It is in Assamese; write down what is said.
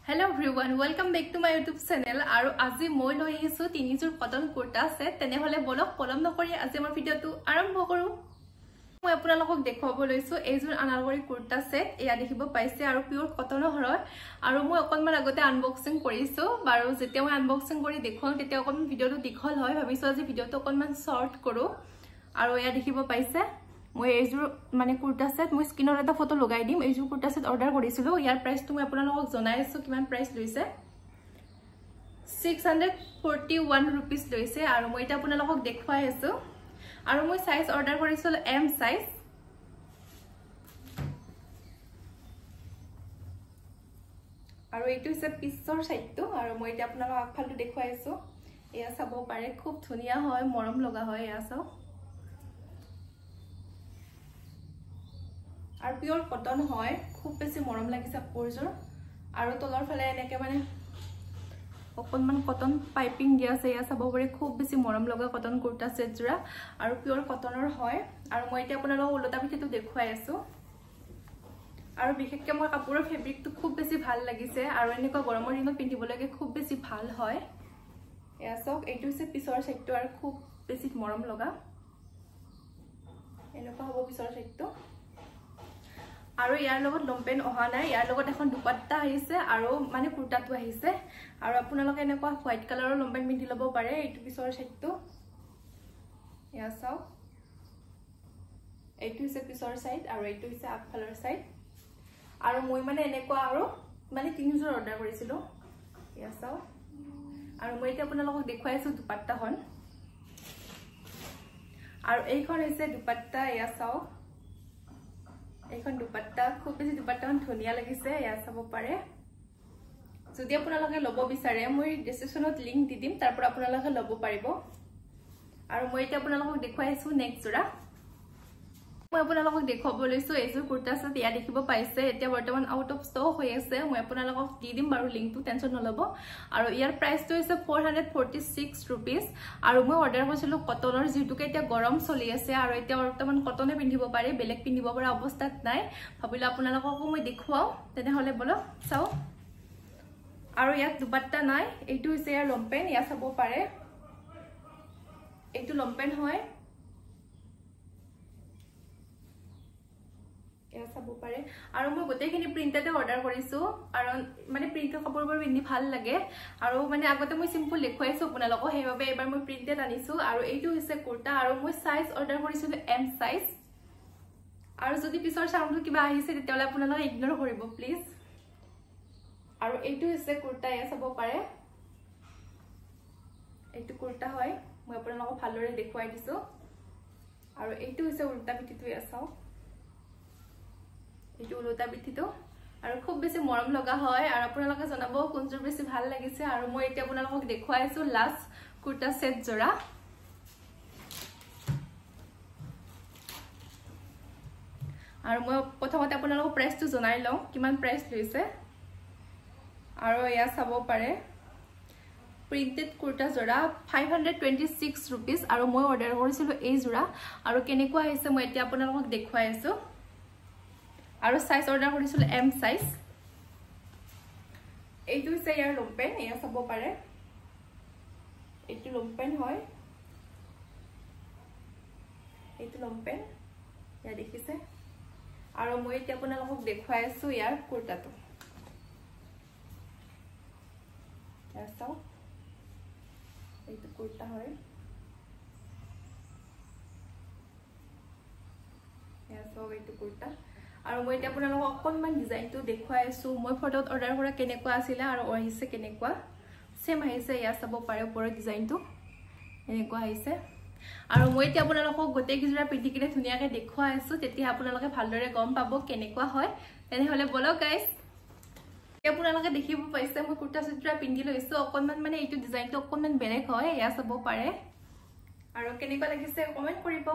Hello everyone, welcome back to my YouTube channel. Aru aji moi loi ahisu tinijur cotton kurta set tene hole bolok polom nokori aji amar video tu arambho koru. Moi apnalokok dekhabo loisu ejur anargori kurta set eya dekhibo paise aru pure cotton horor aru moi okonman agote unboxing korisu baru jetia moi unboxing kori dekhol tetia okon video tu dikhol hoy bhabisu aji video tu okonman short koru aru eya dekhibo paise মই এজুৰ মানে কুৰ্তা সেট মই স্ক্ৰিনৰ এটা ফটো লগাই দিম এজুৰ কুৰ্তা সেট অৰ্ডাৰ কৰিছিলো ইয়াৰ প্ৰাইস তুমি আপোনালোকক জনাই আছো কিমান প্ৰাইস লৈছে 641 रुपीस লৈছে আৰু মই এটা আপোনালোকক দেখুৱাই আছো আৰু মই সাইজ অৰ্ডাৰ কৰিছিলো এম সাইজ আৰু এইটো হৈছে পিছৰ সাইজটো আৰু মই এটা আপোনালোকক আগফালটো দেখুৱাই আছো এয়া চাব পাৰে খুব ধুনিয়া হয় মৰম লগা হয় এয়া চাও আৰ পিওৰ কটন হয় খুব বেশি মৰম লাগিছে কাপোৰজোৰ আৰু তলৰ ফালে এনেকে মানে অকনমান কটন পাইপিং দিয়া আছে ইয়া চাব পাৰে খুব বেশি মৰম লগা কটন কুৰ্তা সেট জোৰা আৰু পিওৰ কটনৰ হয় আৰু মই এতিয়া আপোনালোকক উলটা পিঠিটো দেখুৱাই আছো আৰু বিশেষকৈ মই কাপোৰৰ ফেব্ৰিকটো খুব বেশি ভাল লাগিছে আৰু এনেকুৱা গৰমৰ দিনত পিন্ধিবলৈকে খুব বেশি ভাল হয় এয়া চাওক এইটো হৈছে পিছৰ সাইডটো আৰু খুব বেশি মৰম লগা এনেকুৱা হ'ব পিছৰ সাইডটো আৰু ইয়াৰ লগত লম্পেন অহা নাই ইয়াৰ লগত এখন দুপাট্টা আহিছে আৰু মানে কুৰ্তাটো আহিছে আৰু আপোনালোকে এনেকুৱা হোৱাইট কালাৰৰ লম্পেন পিন্ধি লব পাৰে এইটো পিছৰ সাইডটো ইয়া চাও এইটো হৈছে পিছৰ সাইড আৰু এইটো হৈছে আগফালৰ সাইড আৰু মই মানে এনেকুৱা আৰু মানে তিনিজোৰ অৰ্ডাৰ কৰিছিলো ইয়া চাও আৰু মই এতিয়া আপোনালোকক দেখুৱাইছো দুপাট্টাখন আৰু এইখন হৈছে দুপাট্টা ইয়া চাও এইখন দুপাট্টা খুব বেশি দুপাট্টাখন ধুনিয়া লাগিছে ইয়া চাব পাৰে যদি আপোনালোকে লব বিচাৰে মই ডেসক্ৰিপচনত লিংক দি দিম তাৰ পৰা আপোনালোকে লব পাৰিব আৰু মই এতিয়া আপোনালোকক দেখুৱাইছো নেক্সট জোৰা মই আপোনালোকক দেখুৱাব লৈছো এইজোৰ কুৰ্তা সেট ইয়া দেখিব পাইছে এতিয়া বৰ্তমান আউট অফ ষ্টক হৈ আছে মই আপোনালোকক দি দিম বাৰু লিংকটো টেনচন নলব আৰু ইয়াৰ প্ৰাইসটো হৈছে 446 रुपीस আৰু মই অৰ্ডাৰ কৰিছিলো কটনৰ যেটুকে এতিয়া গৰম চলি আছে আৰু এতিয়া বৰ্তমান কটনে পিন্ধিব পাৰে বেলেগ পিন্ধিব পৰা অৱস্থাত নাই ভাবিলো আপোনালোকক মই দেখুৱাও তেনে হলে বলক চাও আৰু ইয়াত দুপাট্টা নাই এইটো হৈছে ইয়াৰ লম্পেন ইয়া চাব পাৰে এইটো লম্পেন হয় চাব পাৰে আৰু মই গোটেইখিনি প্ৰিন্টেডে অৰ্ডাৰ কৰিছো কাৰণ মানে প্ৰিন্টেড কাপোৰবোৰ পিন্ধি ভাল লাগে আৰু মানে আগতে মই সিম্পল দেখুৱাইছো আপোনালোকক হেইভাবে এবাৰ মই প্ৰিন্টেড আনিছো আৰু এইটো হৈছে কুৰ্তা আৰু মই সাইজ অৰ্ডাৰ কৰিছিলো এম সাইজ আৰু যদি পিছৰ সাউন্ডটো কিবা আহিছে তেতিয়ালে আপোনালোকে ইগনোৰ কৰিব প্লিজ আৰু এইটো হৈছে কুৰ্তা এ চাব পাৰে এইটো কুৰ্তা হয় মই আপোনালোকক ভালদৰে দেখুৱাই দিছো আৰু এইটো হৈছে উল্টা পিঠিটো আছাও এইটো উলটা পিঠিটো আৰু খুব বেছি মৰম লগা হয় আৰু আপোনালোকে জনাব কোনজোৰ বেছি ভাল লাগিছে আৰু মই এতিয়া আপোনালোকক দেখুৱাইছো লাষ্ট কুৰ্তা সেট জোৰা আৰু মই প্ৰথমতে আপোনালোকক প্ৰাইসটো জনাই লওঁ কিমান প্ৰাইস লৈছে আৰু ইয়া চাব পাৰে প্ৰিন্টেড কুৰ্তা জোৰা 526 रुपीस আৰু মই অৰ্ডাৰ কৰিছিলো এই জোৰা আৰু কেনেকুৱা আহিছে মই এতিয়া আপোনালোকক দেখুৱাই আছো আৰু সাইজ অৰ্ডাৰ কৰিছিল এম সাইজ এইটো হৈছে ইয়াৰ লম্পেন এয়া চাব পাৰে এইটো লম্পেন হয় এইটো লম্পেন ইয়া দেখিছে আৰু মই এতিয়া আপোনালোকক দেখুৱাই আছো ইয়াৰ কুৰ্তাটো এয়া চাও এইটো কুৰ্তা হয় এয়া চাও এইটো কুৰ্তা আৰু মই এতিয়া আপোনালোকক অকনমান ডিজাইনটো দেখুৱাই আছো মই ফটোত অৰ্ডাৰ কৰা কেনেকুৱা আছিল আৰু আহিছে কেনেকুৱা সেম আহিছে ইয়া চাব পাৰে ওপৰৰ ডিজাইনটো এনেকুৱা আহিছে আৰু মই এতিয়া আপোনালোকক গোটেই কিজোৰা পিন্ধি কিনে ধুনিয়াকৈ দেখুৱাই আছো তেতিয়া আপোনালোকে ভালদৰে গম পাব কেনেকুৱা হয় তেনে হলে বলক গাইস আপোনালোকে দেখিব পাইছে মই কুৰ্তা সেটজোৰা পিন্ধি লৈছো অকনমান মানে এইটো ডিজাইনটো অকনমান বেলেগ হয় ইয়া চাব পাৰে আৰু কেনেকুৱা লাগিছে কমেন্ট কৰিব